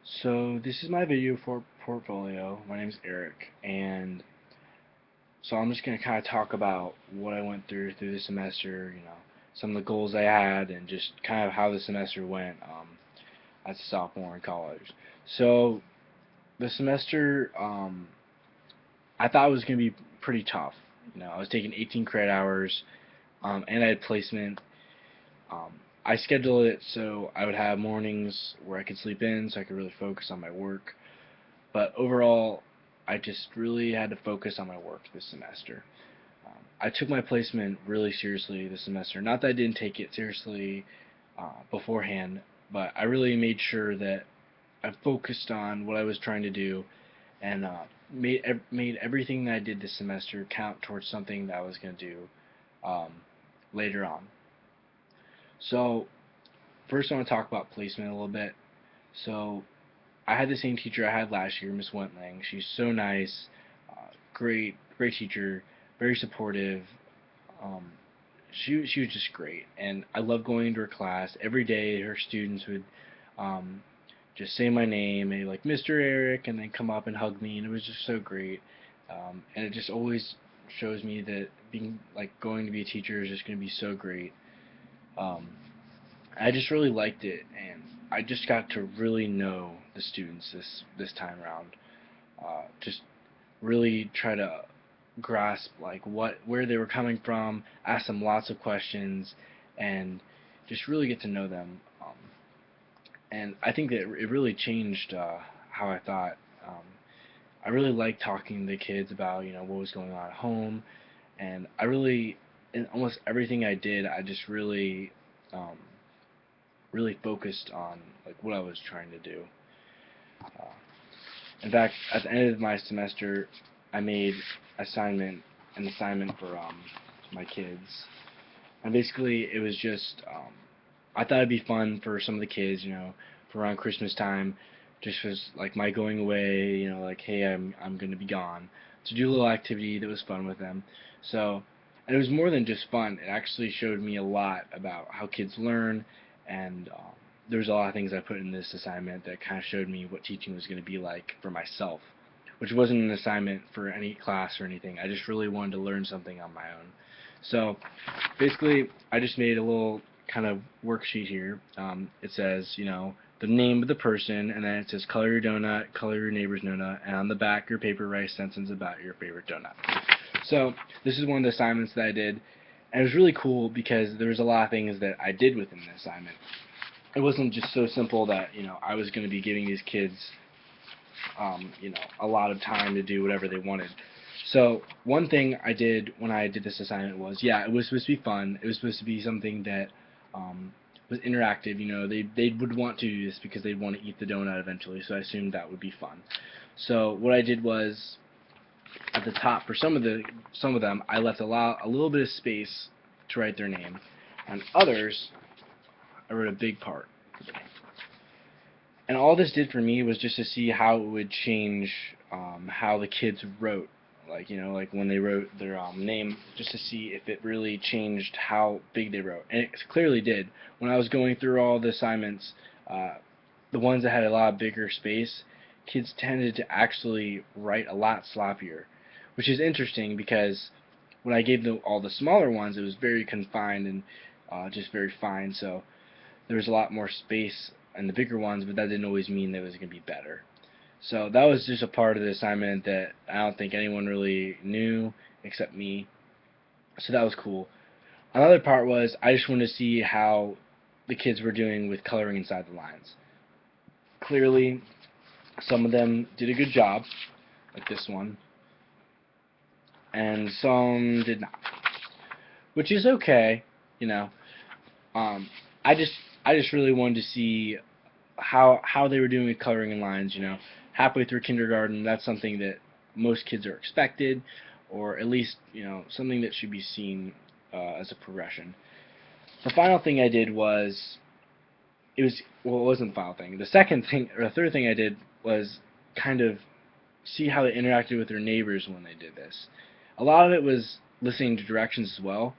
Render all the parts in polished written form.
So this is my video for portfolio. My name is Eric, and so I'm just going to kind of talk about what I went through the semester, some of the goals I had, and just kind of how the semester went as a sophomore in college. So the semester, I thought it was going to be pretty tough. I was taking 18 credit hours, and I had placement. I scheduled it so I would have mornings where I could sleep in, so I could really focus on my work. But overall, I just really had to focus on my work this semester. I took my placement really seriously this semester. Not that I didn't take it seriously beforehand, but I really made sure that I focused on what I was trying to do and made everything that I did this semester count towards something that I was going to do um, later on. So first, I want to talk about placement a little bit. So I had the same teacher I had last year, Miss Wentling. She's so nice, great teacher, very supportive. Um, she was just great, and I loved going into her class. Every day, her students would um, just say my name, and like Mr. Eric, and then come up and hug me, and it was just so great. And it just always shows me that being like going to be a teacher is just going to be so great. Um, I just really liked it, and I just got to really know the students this time around. Just really try to grasp like where they were coming from, ask them lots of questions, and just really get to know them. And I think that it really changed how I thought. Um, I really liked talking to the kids about what was going on at home, and I really in almost everything I did, I just um, really focused on like what I was trying to do. Uh, in fact, at the end of my semester, I made an assignment for my kids, and basically it was just I thought it'd be fun for some of the kids, for around Christmas time, just was like my going away, like hey, I'm gonna be gone, to do a little activity that was fun with them. So, and it was more than just fun. It actually showed me a lot about how kids learn, and there was a lot of things I put in this assignment that kind of showed me what teaching was going to be like for myself, which wasn't an assignment for any class or anything. I just really wanted to learn something on my own. So basically, I just made a little kind of worksheet here. It says, the name of the person, and then it says color your donut, color your neighbor's donut, and on the back your paper write a sentence about your favorite donut. So this is one of the assignments that I did, and it was really cool because there was a lot of things that I did within the assignment. It wasn't just so simple that I was going to be giving these kids a lot of time to do whatever they wanted. So one thing I did when I did this assignment was, yeah, it was supposed to be fun. It was supposed to be something that was interactive. They would want to do this because they'd want to eat the donut eventually. So I assumed that would be fun. So what I did was, at the top for some of them, I left a little bit of space to write their name. On others, I wrote a big part. And all this did for me was just to see how it would change how the kids wrote, like when they wrote their name, just to see if it really changed how big they wrote. And it clearly did. When I was going through all the assignments, the ones that had a lot bigger space, kids tended to actually write a lot sloppier, which is interesting because when I gave them all the smaller ones, it was very confined and just very fine. So there was a lot more space in the bigger ones, but that didn't always mean that it was going to be better. So that was just a part of the assignment that I don't think anyone really knew except me. So that was cool. Another part was I just wanted to see how the kids were doing with coloring inside the lines. Clearly, some of them did a good job, like this one, and some did not, which is okay, you know. Um, I just really wanted to see how they were doing with coloring in lines. Halfway through kindergarten, that's something that most kids are expected, or at least something that should be seen as a progression. The final thing I did was it wasn't the final thing. The second thing or the third thing I did was kind of see how they interacted with their neighbors when they did this. A lot of it was listening to directions as well,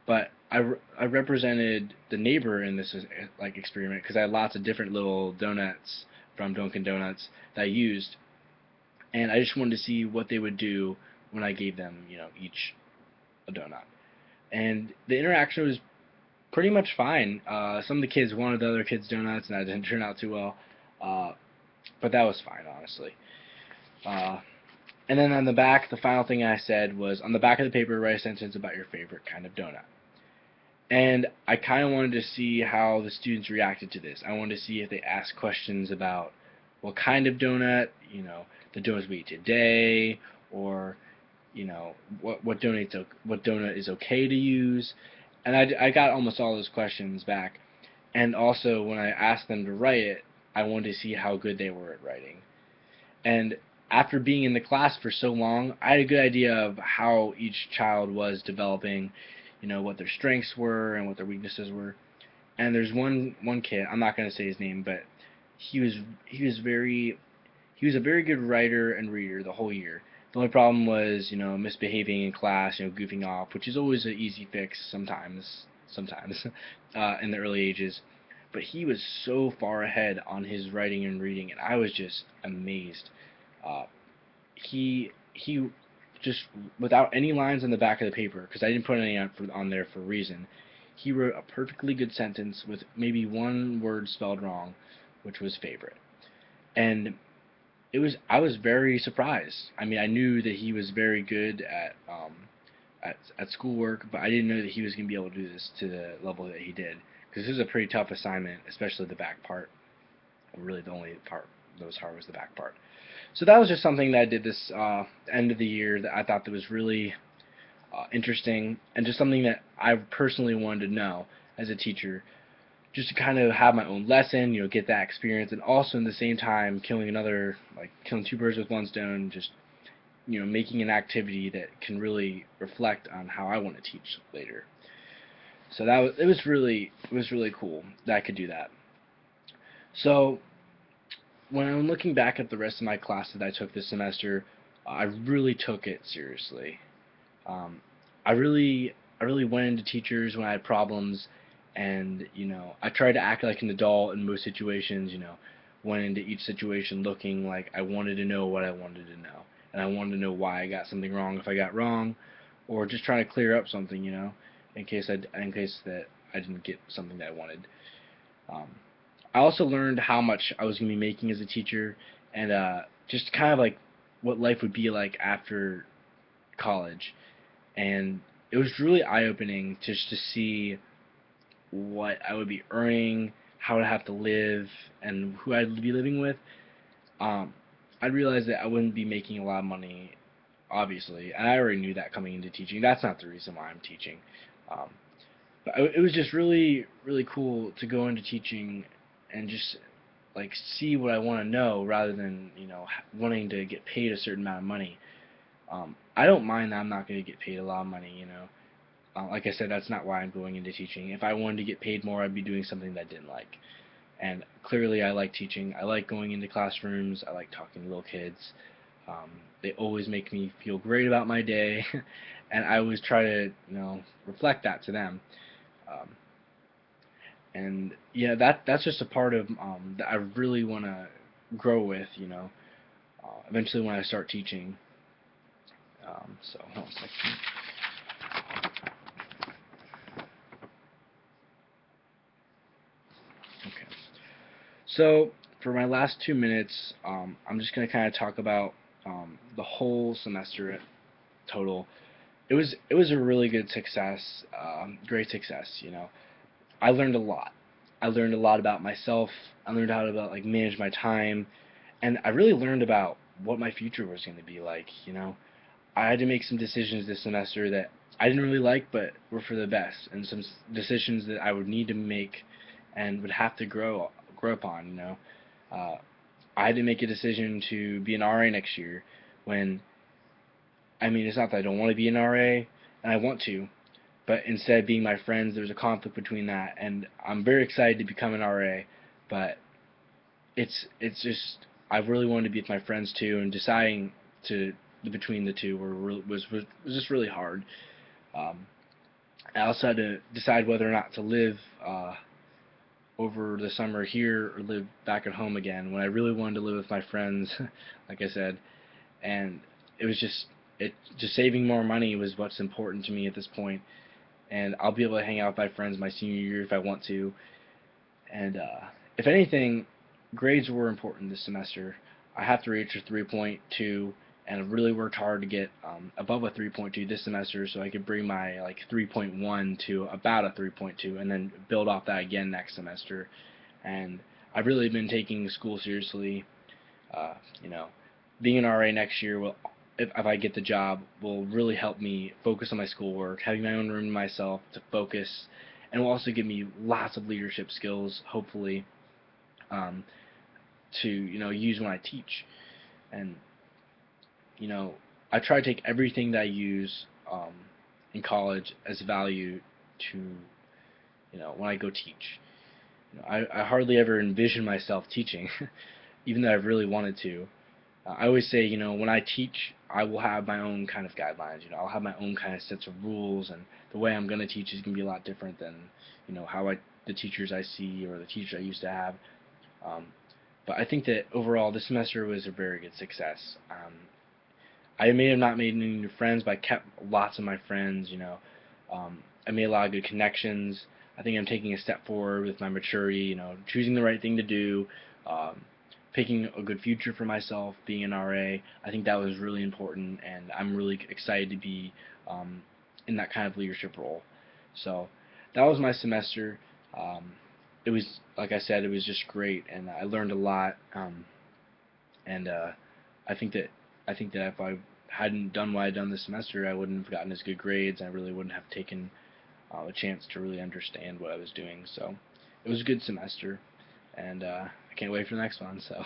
but I represented the neighbor in this like experiment because I had lots of different little donuts from Dunkin' Donuts that I used, and I just wanted to see what they would do when I gave them, each a donut. And the interaction was pretty much fine. Some of the kids wanted the other kids' donuts, and that didn't turn out too well, uh, but that was fine, honestly. Uh, and then on the back, the final thing I said was, on the back of the paper, write a sentence about your favorite kind of donut. And I kind of wanted to see how the students reacted to this. I wanted to see if they asked questions about what kind of donut, the donuts we eat today, or what donut is okay to use. And I got almost all those questions back. And also, when I asked them to write it, I wanted to see how good they were at writing. And after being in the class for so long, I had a good idea of how each child was developing, what their strengths were and what their weaknesses were. And there's one kid, I'm not going to say his name, but he was he was very he was a very good writer and reader the whole year. The only problem was, misbehaving in class, goofing off, which is always an easy fix sometimes, in the early ages. But he was so far ahead on his writing and reading, and I was just amazed. Uh, he just, without any lines on the back of the paper, because I didn't put any on there for a reason, he wrote a perfectly good sentence with maybe one word spelled wrong, which was favorite. And I was very surprised. I mean, I knew that he was very good at schoolwork, but I didn't know that he was going to be able to do this to the level that he did. Because this was a pretty tough assignment, especially the back part. Really, the only part that was hard was the back part. So that was just something that I did this end of the year that I thought that was really interesting, and just something that I personally wanted to know as a teacher, just to kind of have my own lesson, get that experience, and also in the same time killing two birds with one stone, just making an activity that can really reflect on how I want to teach later. So it was really cool that I could do that. So when I'm looking back at the rest of my classes that I took this semester, I really took it seriously. Um, I really went into teachers when I had problems, and I tried to act like an adult in most situations. Went into each situation looking like I wanted to know what I wanted to know, and I wanted to know why I got something wrong if I got wrong, or just trying to clear up something, in case that I didn't get something that I wanted. Um, I also learned how much I was going to be making as a teacher, and just kind of like what life would be like after college. And it was really eye-opening just to see what I would be earning, how I'd have to live, and who I'd be living with. Um, I realized that I wouldn't be making a lot of money, obviously, and I already knew that coming into teaching. That's not the reason why I'm teaching. Um, but it was just really, really cool to go into teaching and just like see what I want to know rather than wanting to get paid a certain amount of money. I don't mind that I'm not going to get paid a lot of money. Like I said, that's not why I'm going into teaching. If I wanted to get paid more, I'd be doing something that I didn't like. And clearly, I like teaching. I like going into classrooms. I like talking to little kids. They always make me feel great about my day, and I always try to, reflect that to them. Um, and yeah, that's just a part of that I really want to grow with. Eventually when I start teaching. So hold on a second. Okay. So for my last 2 minutes, I'm just going to kind of talk about the whole semester total. It was a really good success, great success. I learned a lot. I learned a lot about myself. I learned how to manage my time, and I really learned about what my future was going to be like. I had to make some decisions this semester that I didn't really like, but were for the best, and some decisions that I would need to make and would have to grow upon. Uh, I had to make a decision to be an RA next year. When I mean, it's not that I don't want to be an RA, and I want to, but instead of being my friends, there's a conflict between that, and I'm very excited to become an RA, but it's just I really wanted to be with my friends too, and deciding to between the two was just really hard. Um, I also had to decide whether or not to live over the summer here or live back at home again. When I really wanted to live with my friends, like I said, and it was just saving more money was what's important to me at this point. And I'll be able to hang out with my friends my senior year if I want to. And if anything, grades were important this semester. I have to reach a 3.2, and I've really worked hard to get above a 3.2 this semester, so I could bring my 3.1 to about a 3.2, and then build off that again next semester. And I've really been taking school seriously. Uh, you know, being an RA next year will, if I get the job, will really help me focus on my schoolwork, having my own room to myself to focus, and will also give me lots of leadership skills, hopefully, um, to use when I teach. And you know, I try to take everything that I use in college as value to when I go teach. I hardly ever envision myself teaching, even though I really wanted to. I always say, when I teach, I will have my own kind of guidelines. I'll have my own kind of sets of rules, and the way I'm going to teach is going to be a lot different than, how the teachers I see or the teachers I used to have. Um, but I think that overall, this semester was a very good success. I may have not made any new friends, but I kept lots of my friends. I made a lot of good connections. I think I'm taking a step forward with my maturity. Choosing the right thing to do, um, picking a good future for myself, being an RA. I think that was really important, and I'm really excited to be um, in that kind of leadership role. So that was my semester. Um, it was, like I said, it was just great, and I learned a lot. And I think that if I hadn't done what I'd done this semester, I wouldn't have gotten as good grades. I really wouldn't have taken a chance to really understand what I was doing. So it was a good semester, and I can't wait for the next one. So.